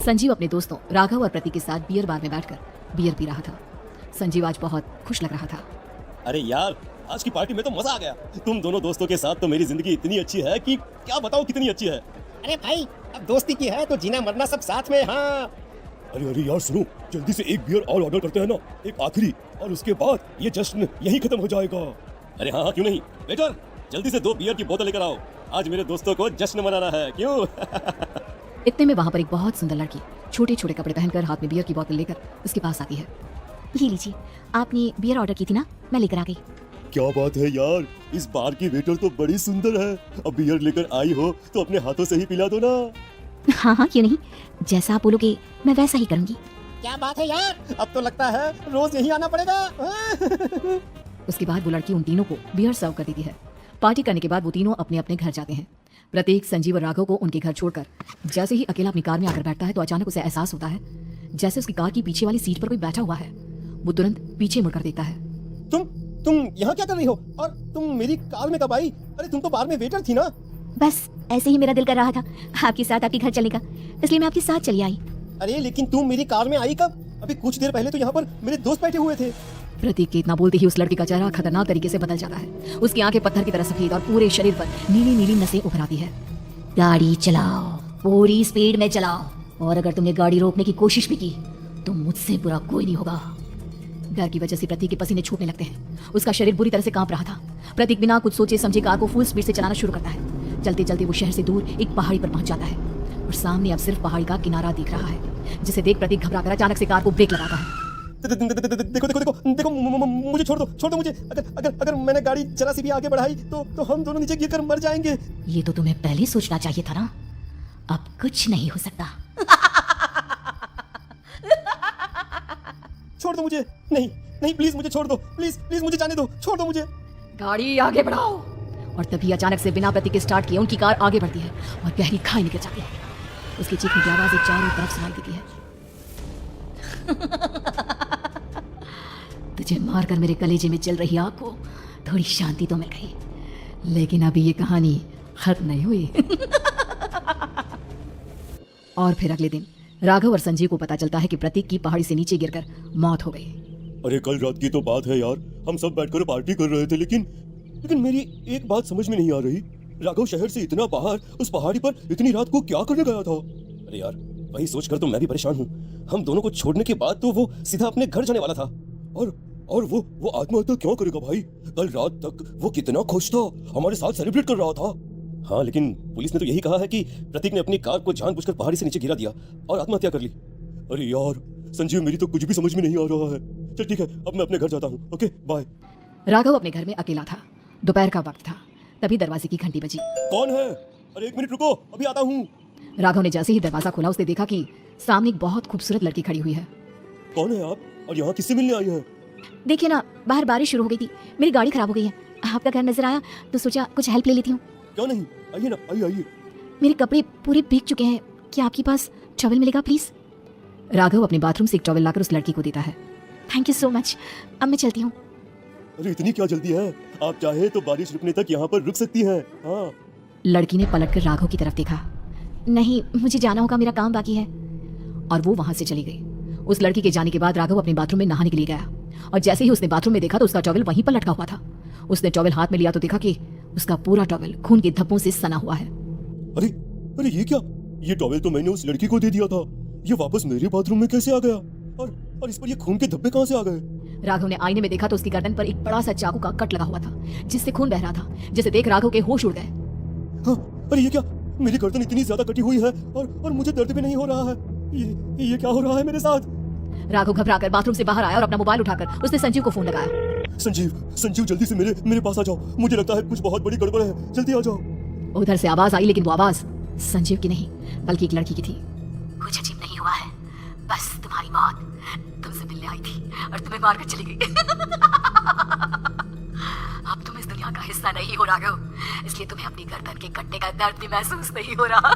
संजीव अपने दोस्तों राघव और प्रतीक के साथ बियर बार में बैठकर बियर पी रहा था। संजीव आज बहुत खुश लग रहा था। अरे यार, आज की पार्टी में तो मजा आ गया। तुम दोनों दोस्तों के साथ तो मेरी जिंदगी इतनी अच्छी है कि क्या बताऊं कितनी अच्छी है। अरे भाई, अब दोस्ती की है तो जीना मरना सब साथ में। हाँ अरे यार सुनो, जल्दी से एक बियर और ऑर्डर करते हैं ना, एक आखिरी, और उसके बाद ये जश्न यहीं खत्म हो जाएगा। अरे हाँ क्यों नहीं। वेटर, जल्दी से 2 बियर की बोतल लेकर आओ, आज मेरे दोस्तों को जश्न मनाना है। क्यों? इतने में वहां पर एक बहुत सुंदर लड़की छोटे छोटे कपड़े पहनकर हाथ में बियर की बोतल लेकर उसके पास आती है। ये लीजिए, आपने बियर ऑर्डर की थी ना, मैं लेकर आ गई। क्या बात है यार, इस बार की वेटर तो बड़ी सुंदर है। अब बियर लेकर आई हो तो अपने हाथों से ही पिला दो ना। हाँ हाँ, क्यों नहीं, जैसा आप बोलोगे मैं वैसा ही करूंगी। क्या बात है यार, अब तो लगता है रोज यही आना पड़ेगा। उसके बाद वो लड़की उन तीनों को बियर सर्व कर देती है। पार्टी करने के बाद वो तीनों अपने अपने घर जाते हैं। प्रतीक संजीव और राघव को उनके घर छोड़कर जैसे ही अकेला अपनी कार में आकर बैठता है तो अचानक उसे एहसास होता है जैसे उसकी कार की पीछे वाली सीट पर कोई बैठा हुआ है। वो तुरंत पीछे मुड़कर देखता है। तुम यहाँ क्या कर रही हो, और तुम मेरी कार में कब आई? अरे तुम तो बार में वेटर थी ना। बस ऐसे ही मेरा दिल कर रहा था आपके साथ आपके घर चलेगा, इसलिए मैं आपके साथ चली आई। अरे लेकिन तुम मेरी कार में आई कब? अभी कुछ देर पहले तो यहाँ पर मेरे दोस्त बैठे हुए थे। प्रतीक के इतना बोलते ही उस लड़की का चेहरा खतरनाक तरीके से बदल जाता है। उसकी आंखें पत्थर की तरह सफेद और पूरे शरीर पर नीली नीली नसें उभर आती है। गाड़ी चलाओ, पूरी स्पीड में चलाओ, और अगर तुमने गाड़ी रोकने की कोशिश भी की तो मुझसे बुरा कोई नहीं होगा। डर की वजह से प्रतीक के पसीने छूटने लगते हैं। उसका शरीर बुरी तरह से कांप रहा था। प्रतीक बिना कुछ सोचे समझे कार को फुल स्पीड से चलाना शुरू करता है। चलते चलते वो शहर से दूर एक पहाड़ी पर पहुंच जाता है और सामने अब सिर्फ पहाड़ी का किनारा दिख रहा है, जिसे देख प्रतीक घबराकर अचानक से कार को ब्रेक लगाता है। देखो देखो देखो देखो, मुझे छोड़ दो मुझे। अगर मैंने गाड़ी जरा सी भी आगे बढ़ाई तो हम दोनों नीचे गिरकर मर जाएंगे। ये तो तुम्हें पहले सोचना चाहिए था ना, अब कुछ नहीं हो सकता। छोड़ दो मुझे, नहीं प्लीज मुझे छोड़ दो, प्लीज मुझे जाने दो, छोड़ दो मुझे। गाड़ी आगे बढ़ाओ। और तभी अचानक से बिना प्रतीक के स्टार्ट किए उनकी कार आगे बढ़ती है और गहरी खाई निकल जाती है। उसकी चीखने की आवाज एक चारों तरफ सुनाई देती है। तुझे मारकर मेरे कलेजे में चल रही आग को थोड़ी शांति तो मिल गई, लेकिन अभी ये कहानी खत्म नहीं हुई। और फिर अगले दिन राघव और संजीव को पता चलता है कि प्रतीक की पहाड़ी से नीचे गिरकर मौत हो गई। अरे कल रात की तो बात है यार, हम सब बैठकर पार्टी कर रहे थे, लेकिन मेरी एक बात समझ में नहीं आ रही। राघव शहर से इतना बाहर उस पहाड़ी पर इतनी रात को क्या करने गया था? अरे यार, वही सोचकर तो मैं भी परेशान हूँ। हम दोनों को छोड़ने के बाद तो वो सीधा अपने घर जाने वाला था, और वो आत्महत्या क्यों करेगा भाई? कल रात तक वो कितना खुश था, हमारे साथ सेलिब्रेट कर रहा था। हाँ, लेकिन पुलिस ने तो यही कहा है कि प्रतीक ने अपनी कार को जानबूझकर पहाड़ी से नीचे गिरा दिया और आत्महत्या कर ली। अरे यार संजीव, मेरी तो कुछ भी समझ में नहीं आ रहा है। चल ठीक है, अब मैं अपने घर जाता हूँ। Okay bye. राघव अपने घर में अकेला था। दोपहर का वक्त था। तभी दरवाजे की घंटी बजी। कौन है? अरे 1 मिनट रुको, अभी आता हूँ। राघव ने जैसे ही दरवाजा खोला उसने देखा कि सामने एक बहुत खूबसूरत लड़की खड़ी हुई है। कौन है आप, और यहाँ किससे मिलने आई हैं? देखिए ना, बाहर बारिश शुरू हो गई थी, मेरी गाड़ी खराब हो गई है, आपका घर नजर आया तो सोचा कुछ हेल्प ले लेती हूँ। क्यों नहीं, आइए ना, आइए। मेरे कपड़े पूरे भीग चुके हैं, क्या आपके पास टॉवल मिलेगा प्लीज? राघव अपने बाथरूम से एक टॉवल लाकर उस लड़की को देता है। थैंक यू सो मच, अब मैं चलती हूँ। अरे इतनी क्या जल्दी है? आप चाहे तो बारिश रुकने तक यहाँ पर रुक सकती हैं। हाँ। लड़की ने पलटकर राघव की तरफ देखा। नहीं, मुझे जाना होगा, मेरा काम बाकी है। और वो वहां से चली गई। उस लड़की के जाने के बाद राघव अपने बाथरूम में नहाने के लिए गया, और जैसे ही उसने बाथरूम में देखा तो उसका टॉवल वहीं पर लटका हुआ था। उसने टॉवल हाथ में लिया तो देखा कि उसका पूरा टॉवल खून के धब्बों से सना हुआ है। अरे ये क्या? ये टॉवल तो मैंने उस लड़की को दे दिया था, ये वापस मेरे बाथरूम में कैसे आ गया? और इस पर ये खून के धब्बे कहाँ से आ गए? राघव ने आईने में देखा तो उसकी गर्दन पर एक बड़ा सा चाकू का कट लगा हुआ था, जिससे खून बह रहा था, जिसे देख राघव के होश उड़ गए। हाँ, अरे ये क्या? मेरी गर्दन इतनी ज्यादा कटी हुई है और मुझे दर्द भी नहीं हो रहा है। ये क्या हो रहा है मेरे साथ? राघव घबराकर बाथरूम से बाहर आया और अपना मोबाइल उठाकर उसने संजीव को फोन लगाया। संजीव जल्दी से मेरे पास आ जाओ, मुझे लगता है कुछ बहुत बड़ी गड़बड़ है, जल्दी आ जाओ। उधर से आवाज आई, लेकिन वो आवाज संजीव की नहीं बल्कि एक लड़की की थी। कुछ अजीब नहीं हुआ है, बस तुम्हारी मौत तुमसे मिलने आई थी और तुम्हें मारकर चली गई। अब तुम इस दुनिया का हिस्सा नहीं हो राघव, इसलिए तुम्हें अपनी गर्दन के कटने का दर्द भी महसूस नहीं हो रहा।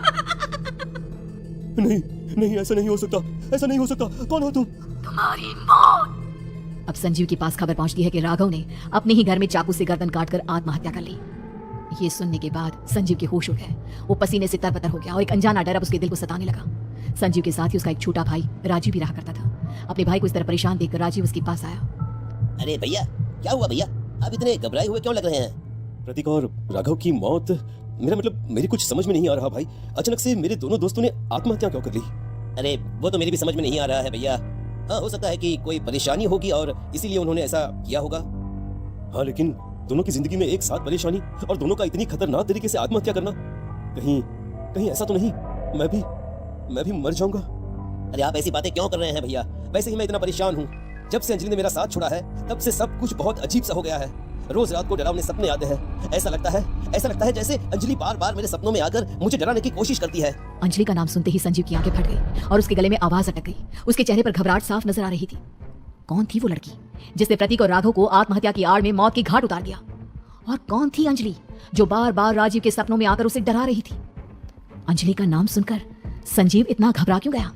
नहीं, ऐसा नहीं हो सकता। कौन हो तुम? तुम्हारी मौत। अब संजीव के पास खबर पहुंचती है कि राघव ने अपने ही घर में चाकू से गर्दन काटकर आत्महत्या कर ली। ये सुनने के बाद संजीव के होश उड़ गए। वो पसीने से तरबतर हो गया और एक अनजाना डर अब उसके दिल को सताने लगा। संजीव के साथ ही उसका एक छोटा भाई राजीव भी रहा करता था। अपने भाई को इस तरह परेशान देखकर राजीव उसके पास आया। अरे भैया, क्या हुआ भैया? आप इतने घबराए हुए क्यों लग रहे हैं? प्रतीक और राघव की मौत, मेरा मतलब मेरी कुछ समझ में नहीं आ रहा भाई। अचानक से मेरे दोनों दोस्तों ने आत्महत्या क्यों कर ली? अरे वो तो मेरी भी समझ में नहीं आ रहा है भैया। हाँ, हो सकता है कि कोई परेशानी होगी और इसीलिए उन्होंने ऐसा किया होगा। हाँ, लेकिन दोनों की जिंदगी में एक साथ परेशानी और दोनों का इतनी खतरनाक तरीके से आत्महत्या करना, कहीं कहीं ऐसा तो नहीं मैं भी मर जाऊंगा? अरे आप ऐसी बातें क्यों कर रहे हैं भैया? वैसे ही मैं इतना परेशान हूँ। जब से अंजलि ने मेरा साथ छोड़ा है तब से सब कुछ बहुत अजीब सा हो गया है। रोज रात को डरावने सपने आते हैं। ऐसा लगता है जैसे अंजलि बार बार मेरे सपनों में आकर मुझे डराने की कोशिश करती है। अंजलि का नाम सुनते ही संजीव की आंखें फट गई और उसके गले में आवाज अटक गई। उसके चेहरे पर घबराहट साफ नजर आ रही थी। कौन थी वो लड़की जिसने प्रतीक और राघव को आत्महत्या की आड़ में मौत की घाट उतार दिया? और कौन थी अंजलि जो बार बार राजीव के सपनों में आकर उसे डरा रही थी? अंजलि का नाम सुनकर संजीव इतना घबरा क्यों गया?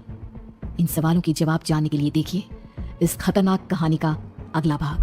इन सवालों के जवाब जानने के लिए देखिए इस खतरनाक कहानी का अगला भाग।